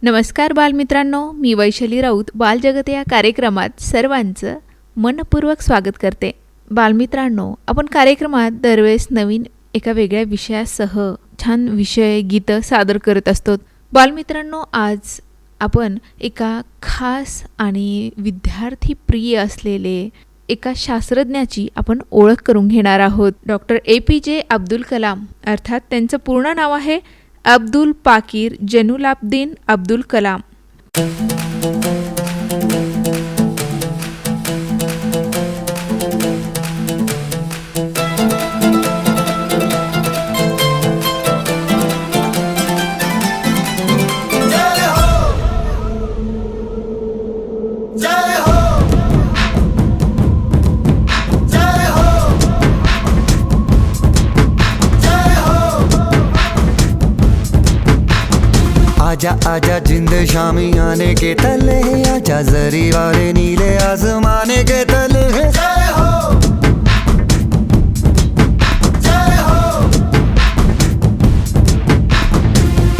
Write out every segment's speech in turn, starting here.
नमस्कार बालमित्रांनो, मी वैशाली राऊत बालजगत या कार्यक्रमात सर्वांचं मनपूर्वक स्वागत करते. बालमित्रांनो, आपण कार्यक्रमात दरवेळेस नवीन एका वेगळ्या विषयासह छान विषय गीतं सादर करत असतो. बालमित्रांनो, आज आपण एका खास आणि विद्यार्थी प्रिय असलेले एका शास्त्रज्ञाची आपण ओळख करून घेणार आहोत. डॉक्टर APJ अब्दुल कलाम, अर्थात त्यांचं पूर्ण नाव आहे अब्दुल पाकीर जैनुलाब्दीन अब्दुल कलाम. आजा आजा जिंद शामी आने के तले, आजा जरी वाले नीले आसमाने के तले. जय हो जय हो.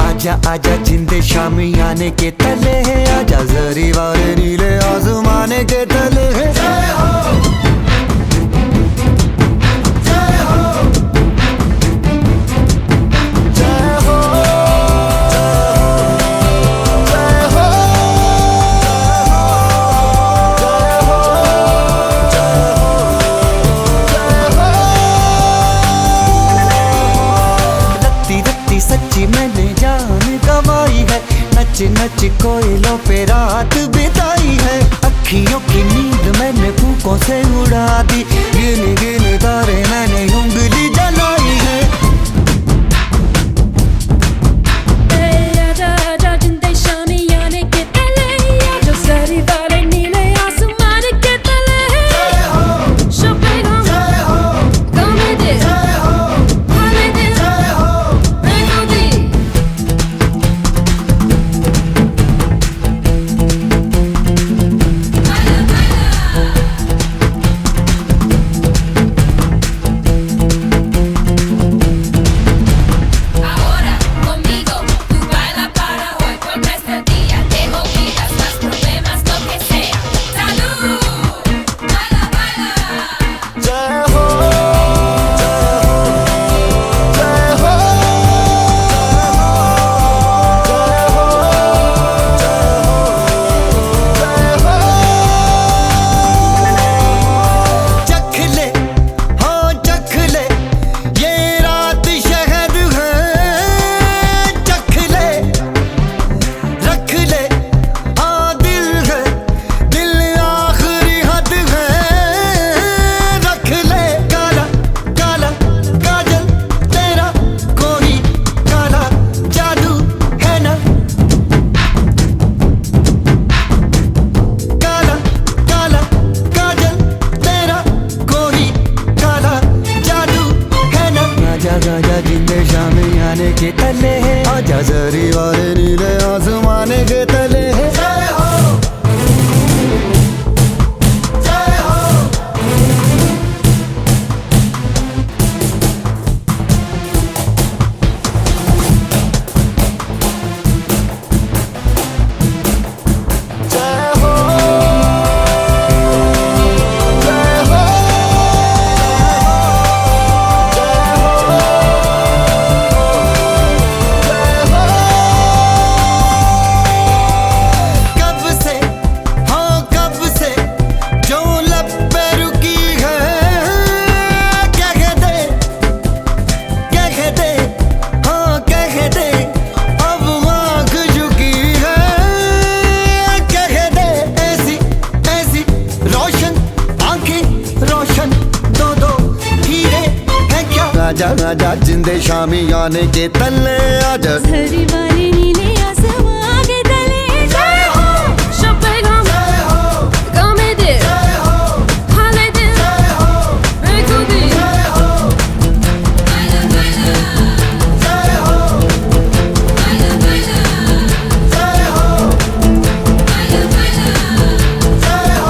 आजा आजा जिंद शामी आने के तले, आजा जरी वाले नीले आसमाने के तले. जय हो सच्ची मैंने जान गवाई है, नच नच कोयलों पे रात बिताई है. अखियों की नींद मैंने फूकों से उड़ा दी, गिन गिन तारे मैंने उंगली जलाई है. आजा जिंदे शामी आने के तले आजा झरी वारे नीले आसमां के तले जय हो शबनम जय हो गमे दे जय हो हाले दे जय हो बेको दे जय हो बाला बाला जय हो बाला बाला जय हो बाला बाला जय हो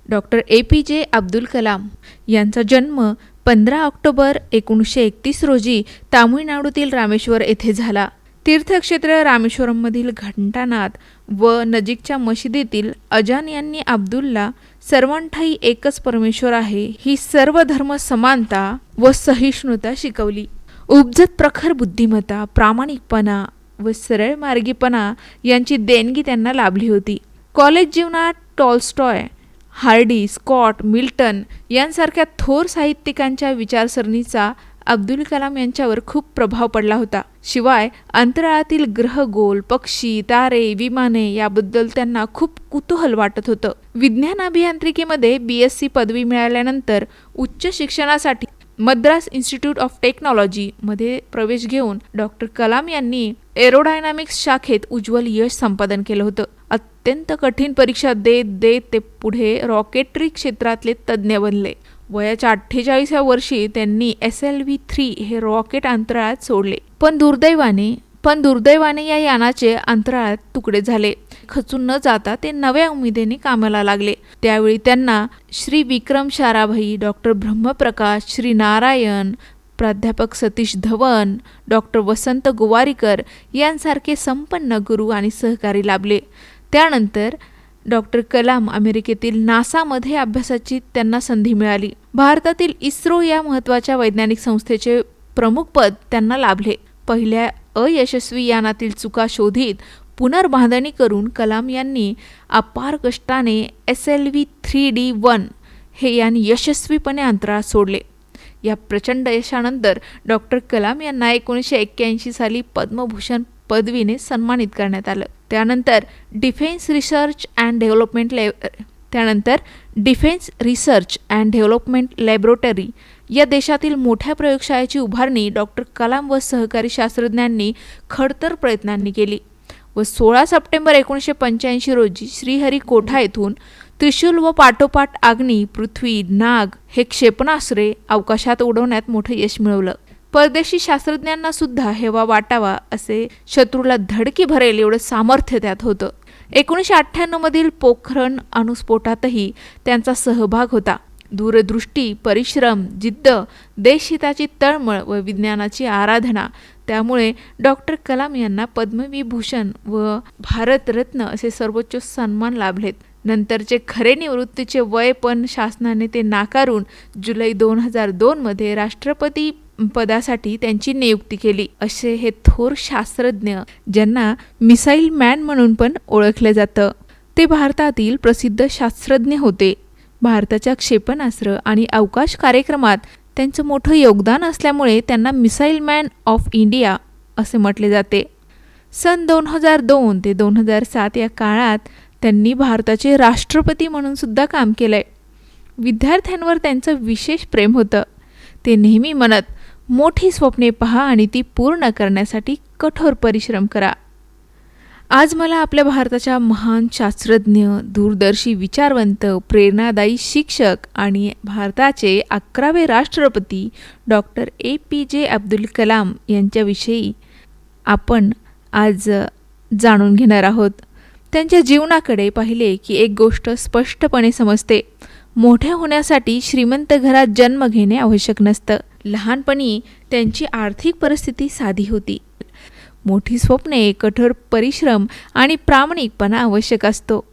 डॉक्टर APJ अब्दुल कलाम यांचा जन्म 15 ऑक्टोबर 1931 रोजी तामिळनाडूतील रामेश्वर येथे झाला. तीर्थक्षेत्र रामेश्वरममधील घंटानाद व नजीकच्या मशिदीतील अजान यांनी अब्दुलला सर्वांठाई एकच परमेश्वर आहे ही सर्व धर्म समानता व सहिष्णुता शिकवली. उपजत प्रखर बुद्धिमत्ता, प्रामाणिकपणा व सरळ मार्गीपणा यांची देणगी त्यांना लाभली होती. कॉलेज जीवनात टॉल्स्टॉय, हार्डी, स्कॉट, मिल्टन यांसारख्या थोर साहित्यिकांच्या विचारसरणीचा अब्दुल कलाम यांच्यावर खूप प्रभाव पडला होता. शिवाय अंतराळातील ग्रहगोल, पक्षी, तारे, विमाने याबद्दल त्यांना खूप कुतूहल वाटत होतं. विज्ञान अभियांत्रिकीमध्ये BSc पदवी मिळाल्यानंतर उच्च शिक्षणासाठी मद्रास इन्स्टिट्यूट ऑफ टेक्नॉलॉजी मध्ये प्रवेश घेऊन डॉक्टर कलाम यांनी एरोडायनामिक्स शाखेत उज्ज्वल यश संपादन केलं होतं. अत्यंत कठीण परीक्षा देत देत ते पुढे रॉकेटरी क्षेत्रातले तज्ज्ञ बनले. वयाच्या 48व्या वर्षी त्यांनी SLV-3 हे रॉकेट अंतराळात सोडले. पण दुर्दैवाने या यानाचे अंतराळात तुकडे झाले. खचून न जाता ते नव्या उमेदीने कामाला लागले. त्यावेळी त्यांना श्री विक्रम साराभाई, डॉक्टर ब्रह्मप्रकाश, श्री नारायण, प्राध्यापक सतीश धवन, डॉक्टर वसंत गोवारीकर यांसारखे संपन्न गुरु आणि सहकारी लाभले. त्यानंतर डॉक्टर कलाम अमेरिकेतील नासामध्ये अभ्यासाची त्यांना संधी मिळाली. भारतातील इस्रो या महत्त्वाच्या वैज्ञानिक संस्थेचे प्रमुखपद त्यांना लाभले. पहिल्या अयशस्वी यानातील चुका शोधित पुनर्बांधणी करून कलाम यांनी अपार कष्टाने SLV-3D1 हे यान यशस्वीपणे अंतराळात सोडले. या प्रचंड यशानंतर डॉक्टर कलाम यांना 1981 साली पद्मभूषण पदवीने सन्मानित करण्यात आलं. त्यानंतर defence research and development laboratory या देशातील मोठ्या प्रयोगशाळेची उभारणी डॉक्टर कलाम व सहकारी शास्त्रज्ञांनी खडतर प्रयत्नांनी केली व 16 सप्टेंबर 1985 रोजी श्रीहरिकोटा येथून त्रिशूल व पाठोपाठ अग्नी, पृथ्वी, नाग हे क्षेपणास्त्रे अवकाशात उडवण्यात मोठं यश मिळवलं. परदेशी शास्त्रज्ञांना सुद्धा हेवा वाटावा असे शत्रूला धडकी भरेल एवढं सामर्थ्य त्यात होतं. 1998 मधील पोखरण अणुस्फोटातही त्यांचा सहभाग होता. दूरदृष्टी, परिश्रम, जिद्द, देशहिताची तळमळ व विज्ञानाची आराधना त्यामुळे डॉक्टर कलाम यांना पद्मविभूषण व भारतरत्न असे सर्वोच्च सन्मान लाभलेत. नंतरचे खरे निवृत्तीचे वय पण शासनाने ते नाकारून जुलै 2002 मध्ये राष्ट्रपती पदासाठी त्यांची नियुक्ती केली. असे हे थोर शास्त्रज्ञ ज्यांना मिसाईल मॅन म्हणून पण ओळखले जातं. ते भारतातील प्रसिद्ध शास्त्रज्ञ होते. भारताच्या क्षेपणास्त्र आणि अवकाश कार्यक्रमात त्यांचं मोठं योगदान असल्यामुळे त्यांना मिसाईल मॅन ऑफ इंडिया असे म्हटले जाते. सन 2002 ते 2007 या काळात त्यांनी भारताचे राष्ट्रपती म्हणून सुद्धा काम केलंय. विद्यार्थ्यांवर त्यांचं विशेष प्रेम होतं. ते नेहमी म्हणत, मोठी स्वप्ने पहा आणि ती पूर्ण करण्यासाठी कठोर परिश्रम करा. आज मला आपल्या भारताच्या महान शास्त्रज्ञ, दूरदर्शी विचारवंत, प्रेरणादायी शिक्षक आणि भारताचे 11वे राष्ट्रपती डॉक्टर APJ अब्दुल कलाम यांच्याविषयी आपण आज जाणून घेणार आहोत. त्यांच्या जीवनाकडे पाहिले की एक गोष्ट स्पष्टपणे समजते. मोठ्या होण्यासाठी श्रीमंत घरात जन्म घेणे आवश्यक नसतं. लहानपणी त्यांची आर्थिक परिस्थिती साधी होती. मोठी स्वप्ने, कठोर परिश्रम आणि प्रामाणिकपणा आवश्यक असतो.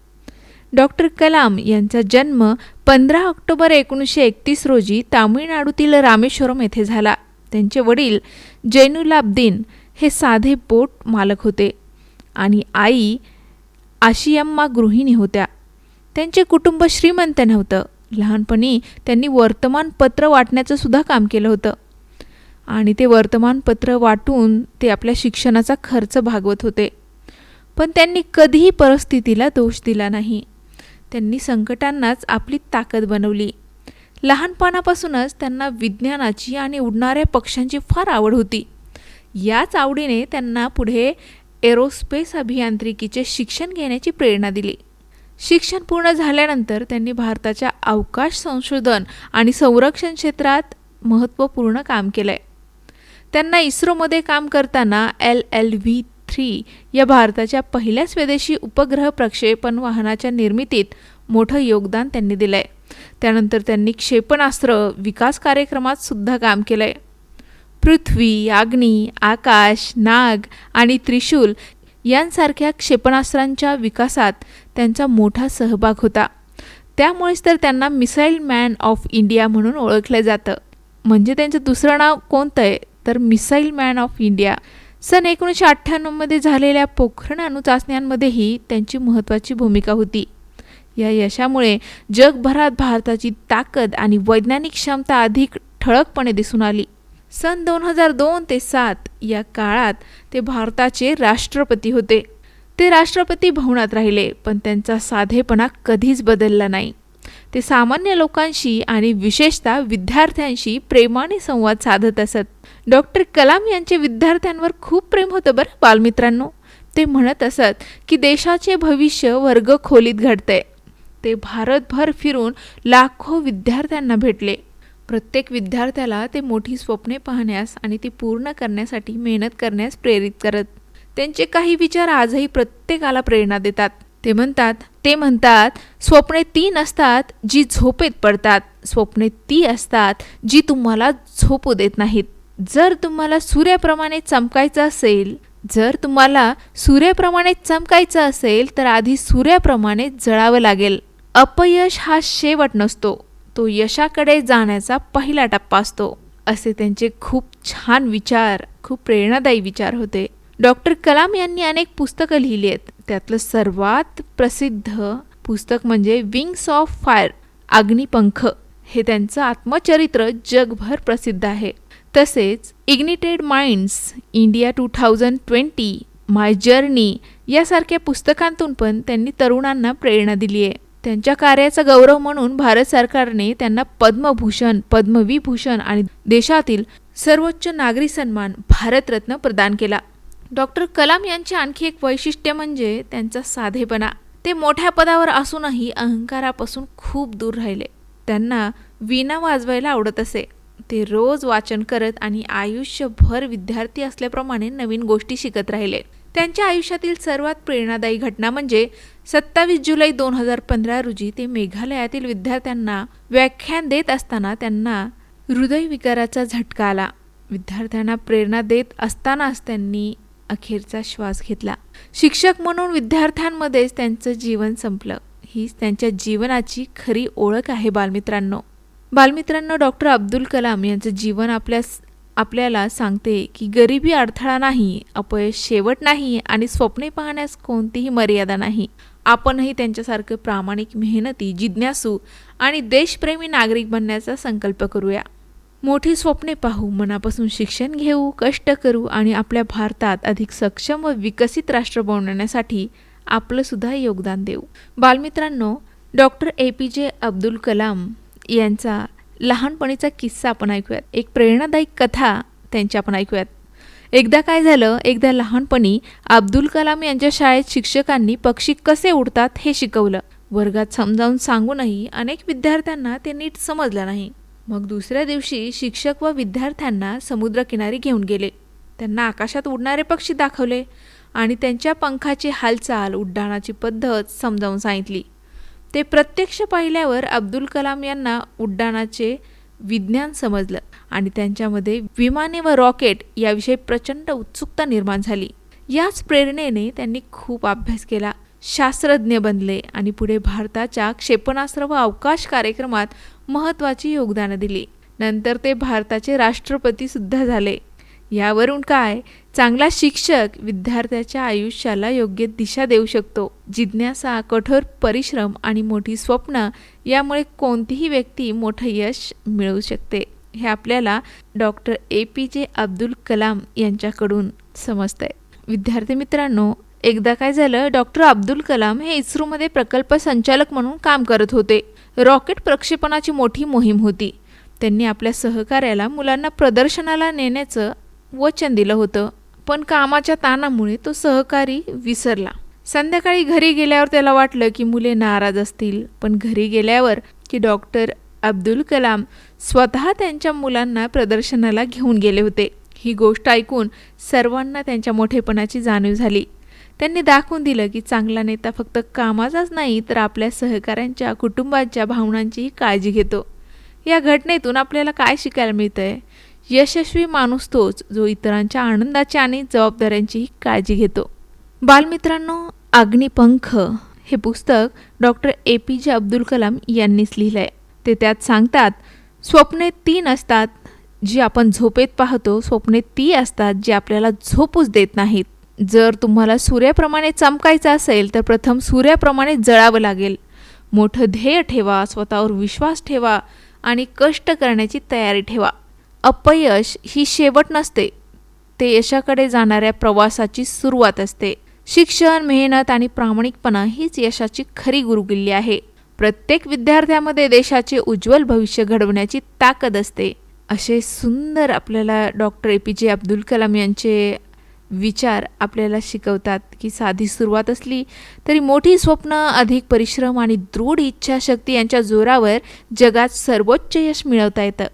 डॉक्टर कलाम यांचा जन्म 15 ऑक्टोबर 1931 रोजी तामिळनाडूतील रामेश्वरम येथे झाला. त्यांचे वडील जैनुलाब्दीन हे साधे बोट मालक होते आणि आई आशियम्मा गृहिणी होत्या. त्यांचे कुटुंब श्रीमंत नव्हतं. लहानपणी त्यांनी वर्तमानपत्र वाटण्याचं सुद्धा काम केलं होतं आणि ते वर्तमानपत्र वाटून ते आपल्या शिक्षणाचा खर्च भागवत होते. पण त्यांनी कधीही परिस्थितीला दोष दिला नाही. त्यांनी संकटांनाच आपली ताकद बनवली. लहानपणापासूनच त्यांना विज्ञानाची आणि उडणाऱ्या पक्ष्यांची फार आवड होती. याच आवडीने त्यांना पुढे एरोस्पेस अभियांत्रिकीचे शिक्षण घेण्याची प्रेरणा दिली. शिक्षण पूर्ण झाल्यानंतर त्यांनी भारताच्या अवकाश संशोधन आणि संरक्षण क्षेत्रात महत्त्वपूर्ण काम केलंय. त्यांना इस्रोमध्ये काम करताना LLV-3 या भारताच्या पहिल्या स्वदेशी उपग्रह प्रक्षेपण वाहनाच्या निर्मितीत मोठं योगदान त्यांनी दिलंय. त्यानंतर त्यांनी क्षेपणास्त्र विकास कार्यक्रमात सुद्धा काम केलंय. पृथ्वी, अग्नी, आकाश, नाग आणि त्रिशूल यांसारख्या क्षेपणास्त्रांच्या विकासात त्यांचा मोठा सहभाग होता. त्यामुळेच तर त्यांना मिसाईल मॅन ऑफ इंडिया म्हणून ओळखलं जातं. म्हणजे त्यांचं दुसरं नाव कोणतं आहे तर मिसाईल मॅन ऑफ इंडिया. सन 1998 झालेल्या पोखरण अणुचाचण्यांमध्येही त्यांची महत्त्वाची भूमिका होती. या यशामुळे जगभरात भारताची ताकद आणि वैज्ञानिक क्षमता अधिक ठळकपणे दिसून आली. सन 2002 ते 2007 या काळात ते भारताचे राष्ट्रपती होते. ते राष्ट्रपती भवनात राहिले, पण त्यांचा साधेपणा कधीच बदलला नाही. ते सामान्य लोकांशी आणि विशेषतः विद्यार्थ्यांशी प्रेमाने संवाद साधत असत. डॉक्टर कलाम यांचे विद्यार्थ्यांवर खूप प्रेम होतं बरं बालमित्रांनो. ते म्हणत असत की देशाचे भविष्य वर्ग खोलीत घडतंय. ते भारतभर फिरून लाखो विद्यार्थ्यांना भेटले. प्रत्येक विद्यार्थ्याला ते मोठी स्वप्ने पाहण्यास आणि ती पूर्ण करण्यासाठी मेहनत करण्यास प्रेरित करत. त्यांचे काही विचार आजही प्रत्येकाला प्रेरणा देतात. ते म्हणतात स्वप्ने ती नसतात जी झोपेत पडतात. स्वप्ने ती असतात जी तुम्हाला झोपू देत नाहीत. जर तुम्हाला सूर्याप्रमाणे चमकायचं असेल तर आधी सूर्याप्रमाणे जळावं लागेल. अपयश हा शेवट नसतो, तो यशाकडे जाण्याचा पहिला टप्पा असतो. असे त्यांचे खूप छान विचार, खूप प्रेरणादायी विचार होते. डॉक्टर कलाम यांनी अनेक पुस्तकं लिहिली आहेत. त्यातलं सर्वात प्रसिद्ध पुस्तक म्हणजे विंग्स ऑफ फायर, अग्निपंख. हे त्यांचं आत्मचरित्र जगभर प्रसिद्ध आहे. तसेच इग्निटेड माइंड्स, इंडिया 2020, माय जर्नी यासारख्या पुस्तकांतून पण त्यांनी तरुणांना प्रेरणा दिली आहे. त्यांच्या कार्याचा गौरव म्हणून भारत सरकारने त्यांना पद्मभूषण, पद्मविभूषण आणि देशातील सर्वोच्च नागरी सन्मान भारतरत्न प्रदान केला. डॉक्टर कलाम यांचे आणखी एक वैशिष्ट्य म्हणजे त्यांचा साधेपणा. ते मोठ्या पदावर असूनही अहंकारापासून खूप दूर राहिले. त्यांना वीणा वाजवायला आवडत असे. ते रोज वाचन करत आणि आयुष्यभर विद्यार्थी असल्याप्रमाणे नवीन गोष्टी शिकत राहिले. त्यांच्या आयुष्यातील सर्वात प्रेरणादायी घटना म्हणजे 27 जुलै 2015 रोजी ते मेघालयातील विद्यार्थ्यांना व्याख्यान देत असताना त्यांना हृदयविकाराचा झटका आला. विद्यार्थ्यांना प्रेरणा देत असतानाच त्यांनी अखेरचा श्वास घेतला. शिक्षक म्हणून विद्यार्थ्यांमध्येच त्यांचं जीवन संपलं. हीच त्यांच्या जीवनाची खरी ओळख आहे बालमित्रांनो, डॉक्टर अब्दुल कलाम यांचं जीवन आपल्याला सांगते की गरिबी अडथळा नाही, अपयश शेवट नाही आणि स्वप्ने पाहण्यास कोणतीही मर्यादा नाही. आपणही त्यांच्यासारखं प्रामाणिक, मेहनती, जिज्ञासू आणि देशप्रेमी नागरिक बनण्याचा संकल्प करूया. मोठी स्वप्ने पाहू, मनापासून शिक्षण घेऊ, कष्ट करू आणि आपल्या भारतात अधिक सक्षम व विकसित राष्ट्र बनवण्यासाठी आपलं सुद्धा योगदान देऊ. बालमित्रांनो, डॉक्टर APJ अब्दुल कलाम यांचा लहानपणीचा किस्सा आपण ऐकूयात. एक प्रेरणादायी कथा त्यांची आपण ऐकूयात. एकदा लहानपणी अब्दुल कलाम यांच्या शाळेत शिक्षकांनी पक्षी कसे उडतात हे शिकवलं. वर्गात समजावून सांगूनही अनेक विद्यार्थ्यांना ते नीट समजलं नाही. मग दुसऱ्या दिवशी शिक्षक व विद्यार्थ्यांना समुद्रकिनारी घेऊन गेले. त्यांना आकाशात उडणारे पक्षी दाखवले आणि त्यांच्या पंखाची हालचाल, उड्डाणाची पद्धत समजावून सांगितली. ते प्रत्यक्ष पाहिल्यावर अब्दुल कलाम यांना उड्डाणाचे विज्ञान समजलं आणि त्यांच्यामध्ये विमाने व रॉकेट याविषयी प्रचंड उत्सुकता निर्माण झाली. याच प्रेरणेने त्यांनी खूप अभ्यास केला, शास्त्रज्ञ बनले आणि पुढे भारताच्या क्षेपणास्त्र व अवकाश कार्यक्रमात महत्त्वाची योगदानं दिली. नंतर ते भारताचे राष्ट्रपती सुद्धा झाले. यावरून काय, चांगला शिक्षक विद्यार्थ्याच्या आयुष्याला योग्य दिशा देऊ शकतो. जिज्ञासा, कठोर परिश्रम आणि मोठी स्वप्न यामुळे कोणतीही व्यक्ती मोठं यश मिळवू शकते. हे आपल्याला डॉक्टर APJ अब्दुल कलाम यांच्याकडून समजतंय. विद्यार्थी मित्रांनो, एकदा काय झालं, डॉक्टर अब्दुल कलाम हे इस्रोमध्ये प्रकल्प संचालक म्हणून काम करत होते. रॉकेट प्रक्षेपणाची मोठी मोहीम होती. त्यांनी आपल्या सहकार्याला मुलांना प्रदर्शनाला नेण्याचं वचन दिलं होतं, पण कामाच्या ताणामुळे तो सहकारी विसरला. संध्याकाळी घरी गेल्यावर त्याला वाटलं की मुले नाराज असतील, पण घरी गेल्यावर की डॉक्टर अब्दुल कलाम स्वतः त्यांच्या मुलांना प्रदर्शनाला घेऊन गेले होते. ही गोष्ट ऐकून सर्वांना त्यांच्या मोठेपणाची जाणीव झाली. त्यांनी दाखवून दिलं की चांगला नेता फक्त कामाचाच नाही तर आपल्या सहकाऱ्यांच्या, कुटुंबाच्या भावनांचीही काळजी घेतो. या घटनेतून आपल्याला काय शिकायला मिळतंय? यशस्वी माणूस तोच जो इतरांच्या आनंदाची आणि जबाबदाऱ्यांचीही काळजी घेतो. बालमित्रांनो, अग्निपंख हे पुस्तक डॉक्टर APJ अब्दुल कलाम यांनीच लिहिलं आहे. ते त्यात सांगतात, स्वप्ने 3 असतात जी आपण झोपेत पाहतो, स्वप्ने ती असतात जी आपल्याला झोपूच देत नाहीत. जर तुम्हाला सूर्याप्रमाणे चमकायचं असेल तर प्रथम सूर्याप्रमाणे जळावं लागेल. मोठं ध्येय ठेवा, स्वतःवर विश्वास ठेवा आणि कष्ट करण्याची तयारी ठेवा. अपयश ही शेवट नसते, ते यशाकडे जाणाऱ्या प्रवासाची सुरुवात असते. शिक्षण, मेहनत आणि प्रामाणिकपणा हीच यशाची खरी गुरुकिल्ली आहे. प्रत्येक विद्यार्थ्यामध्ये देशाचे उज्ज्वल भविष्य घडवण्याची ताकद असते. असे सुंदर आपल्याला डॉक्टर APJ अब्दुल कलाम यांचे विचार आपल्याला शिकवतात की साधी सुरुवात असली तरी मोठी स्वप्न, अधिक परिश्रम आणि दृढ इच्छाशक्ती यांच्या जोरावर जगात सर्वोच्च यश मिळवता येतं.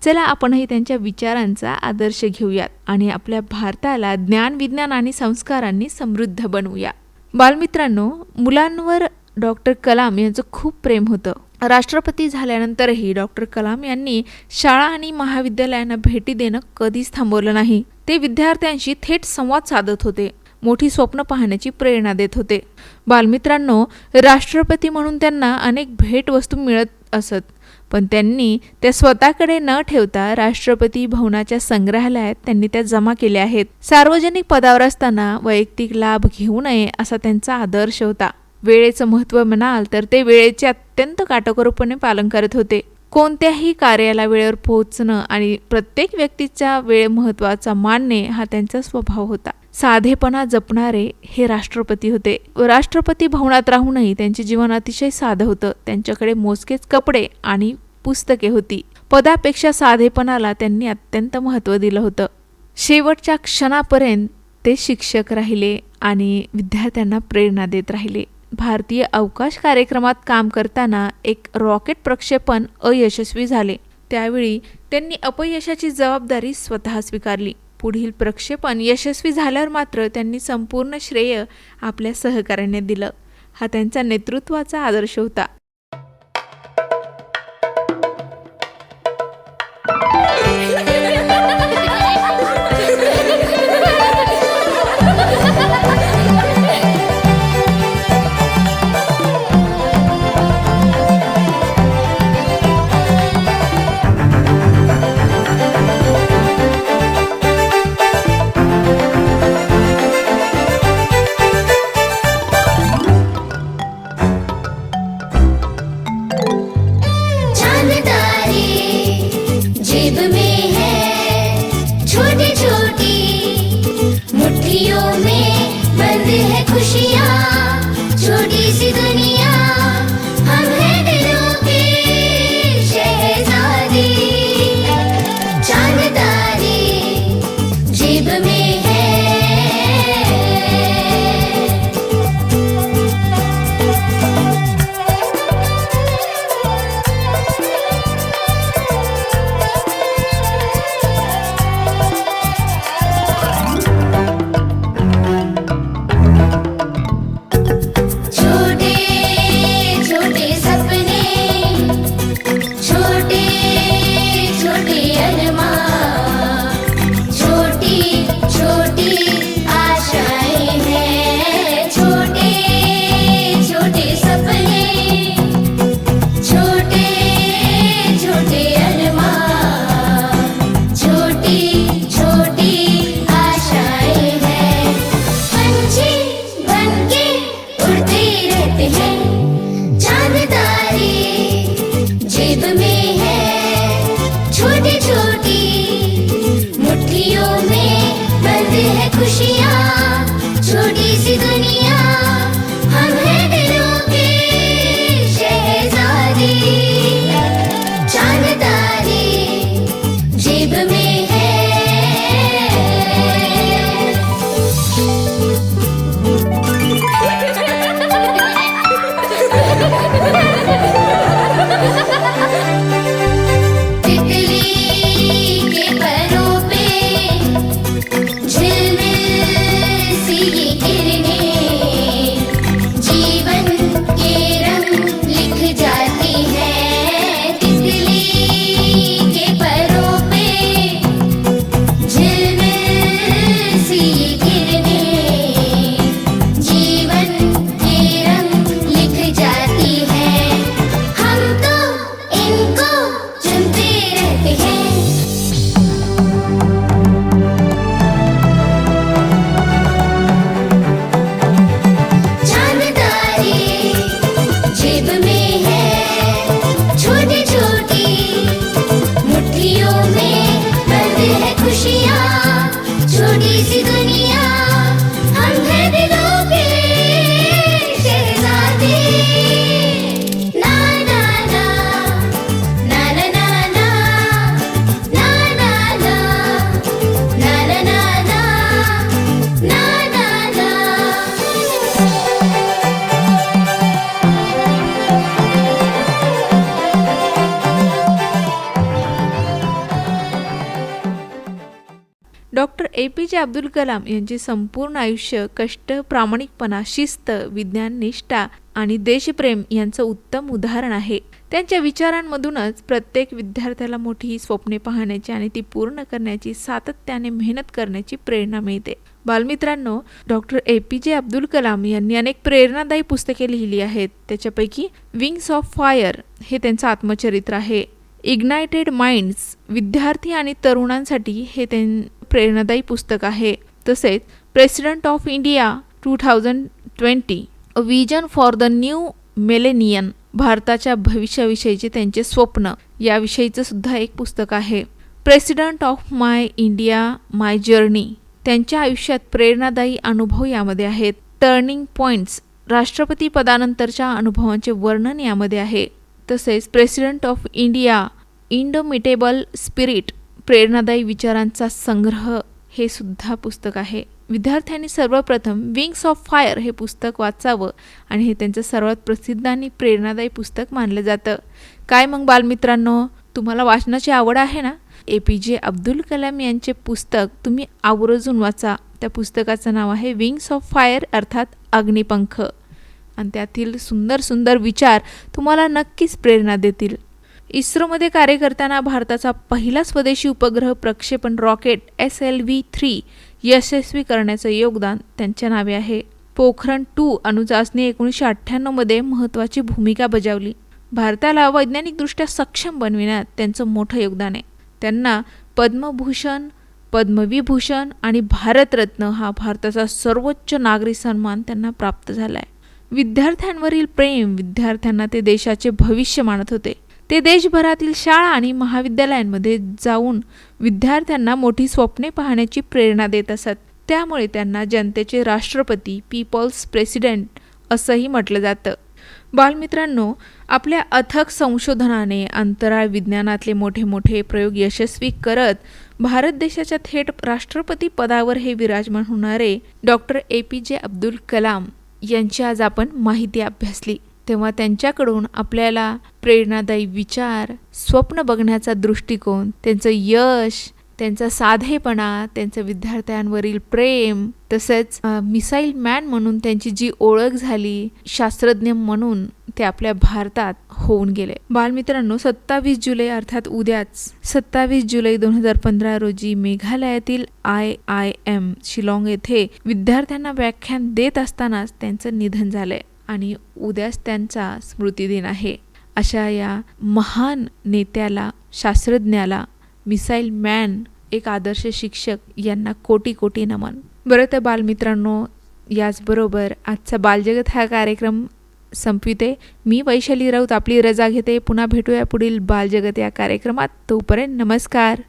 चला आपणही त्यांच्या विचारांचा आदर्श घेऊयात आणि आपल्या भारताला ज्ञान, विज्ञान आणि संस्कारांनी समृद्ध बनवूया. बालमित्रांनो, मुलांवर डॉक्टर कलाम यांचं खूप प्रेम होतं. राष्ट्रपती झाल्यानंतरही डॉक्टर कलाम यांनी शाळा आणि महाविद्यालयांना भेटी देणं कधीच थांबवलं नाही. ते विद्यार्थ्यांशी थेट संवाद साधत होते, मोठी स्वप्न पाहण्याची प्रेरणा देत होते. बालमित्रांनो, राष्ट्रपती म्हणून त्यांना अनेक भेटवस्तू मिळत असत, पण त्यांनी त्या स्वतःकडे न ठेवता राष्ट्रपती भवनाच्या संग्रहालयात त्यांनी त्या जमा केल्या आहेत. सार्वजनिक पदावर असताना वैयक्तिक लाभ घेऊ नये असा त्यांचा आदर्श होता. वेळेचं महत्त्व म्हणाल तर ते वेळेचे अत्यंत काटेकोरपणे पालन करत होते. कोणत्याही कार्याला वेळेवर पोहोचणं आणि प्रत्येक व्यक्तीचा वेळ महत्त्वाचा मानणे हा त्यांचा स्वभाव होता. साधेपणा जपणारे हे राष्ट्रपती होते. राष्ट्रपती भवनात राहूनही त्यांचे जीवन अतिशय साधं होतं. त्यांच्याकडे मोजकेच कपडे आणि पुस्तके होती. पदापेक्षा साधेपणाला त्यांनी अत्यंत महत्त्व दिलं होतं. शेवटच्या क्षणापर्यंत ते शिक्षक राहिले आणि विद्यार्थ्यांना प्रेरणा देत राहिले. भारतीय अवकाश कार्यक्रमात काम करताना एक रॉकेट प्रक्षेपण अयशस्वी झाले. त्यावेळी त्यांनी अपयशाची जबाबदारी स्वतः स्वीकारली. पुढील प्रक्षेपण यशस्वी झाल्यावर मात्र त्यांनी संपूर्ण श्रेय आपल्या सहकाऱ्यांनी दिलं. हा त्यांचा नेतृत्वाचा आदर्श होता. APJ अब्दुल कलाम यांचे संपूर्ण आयुष्य कष्ट, प्रामाणिकपणा, शिस्त, विज्ञान निष्ठा आणि देशप्रेम यांचं उत्तम उदाहरण आहे. त्यांच्या विचारांमधूनच प्रत्येक विद्यार्थ्याला मोठी स्वप्ने पाहण्याची आणि ती पूर्ण करण्याची सातत्याने मेहनत करण्याची प्रेरणा मिळते. बालमित्रांनो, डॉक्टर APJ अब्दुल कलाम यांनी अनेक प्रेरणादायी पुस्तके लिहिली आहेत. त्याच्यापैकी विंग्स ऑफ फायर हे त्यांचं आत्मचरित्र आहे. इग्नायटेड माइंड्स विद्यार्थी आणि तरुणांसाठी हे प्रेरणादायी पुस्तक आहे. तसेच president of India 2020 a vision for the new millennium भारताच्या भविष्याविषयीचे त्यांचे स्वप्न याविषयीचं सुद्धा एक पुस्तक आहे. President of my India my journey त्यांच्या आयुष्यात प्रेरणादायी अनुभव यामध्ये आहेत. टर्निंग पॉइंट्स राष्ट्रपती पदानंतरच्या अनुभवांचे वर्णन यामध्ये आहे. तसेच president of India indomitable spirit प्रेरणादायी विचारांचा संग्रह हे सुद्धा पुस्तक आहे. विद्यार्थ्यांनी सर्वप्रथम विंग्स ऑफ फायर हे पुस्तक वाचावं आणि हे त्यांचं सर्वात प्रसिद्ध आणि प्रेरणादायी पुस्तक मानलं जातं. काय मग बालमित्रांनो, तुम्हाला वाचनाची आवड आहे ना? APJ अब्दुल कलाम यांचे पुस्तक तुम्ही आवर्जून वाचा. त्या पुस्तकाचं नाव आहे विंग्स ऑफ फायर अर्थात अग्निपंख आणि त्यातील सुंदर सुंदर विचार तुम्हाला नक्कीच प्रेरणा देतील. इस्रोमध्ये कार्य करताना भारताचा पहिला स्वदेशी उपग्रह प्रक्षेपण रॉकेट SLV-3 यशस्वी करण्याचं योगदान त्यांच्या नावे आहे. पोखरण-2 अणुचाचणी 1998 मध्ये महत्त्वाची भूमिका बजावली. भारताला वैज्ञानिकदृष्ट्या सक्षम बनविण्यात त्यांचं मोठं योगदान आहे. त्यांना पद्मभूषण, पद्मविभूषण आणि भारतरत्न हा भारताचा सर्वोच्च नागरी सन्मान त्यांना प्राप्त झाला आहे. विद्यार्थ्यांवरील प्रेम विद्यार्थ्यांना ते देशाचे भविष्य मानत होते. ते देशभरातील शाळा आणि महाविद्यालयांमध्ये जाऊन विद्यार्थ्यांना मोठी स्वप्ने पाहण्याची प्रेरणा देत असत. त्यामुळे त्यांना जनतेचे राष्ट्रपती, पीपल्स प्रेसिडेंट असंही म्हटलं जातं. बालमित्रांनो, आपल्या अथक संशोधनाने अंतराळ विज्ञानातले मोठे मोठे प्रयोग यशस्वी करत भारत देशाच्या थेट राष्ट्रपती पदावर हे विराजमान होणारे डॉक्टर APJ अब्दुल कलाम यांची आज आपण माहिती अभ्यासली. तेव्हा त्यांच्याकडून आपल्याला प्रेरणादायी विचार, स्वप्न बघण्याचा दृष्टिकोन, त्यांचं यश, त्यांचा साधेपणा, त्यांचं विद्यार्थ्यांवरील प्रेम, तसेच मिसाईल मॅन म्हणून त्यांची जी ओळख झाली, शास्त्रज्ञ म्हणून ते आपल्या भारतात होऊन गेले. बालमित्रांनो, 27 जुलै अर्थात उद्याच 27 जुलै 2015 रोजी मेघालयातील IIM शिलाँग येथे विद्यार्थ्यांना व्याख्यान देत असतानाच त्यांचं निधन झालंय आणि उद्याच त्यांचा स्मृतिदिन आहे. अशा या महान नेत्याला, शास्त्रज्ञाला, मिसाईल मॅन, एक आदर्श शिक्षक यांना कोटी कोटी नमन. बरं तर बालमित्रांनो, याचबरोबर आजचा बालजगत हा कार्यक्रम संपविते. मी वैशाली राऊत आपली रजा घेते. पुन्हा भेटूया पुढील बालजगत या कार्यक्रमात. तोपर्यंत नमस्कार.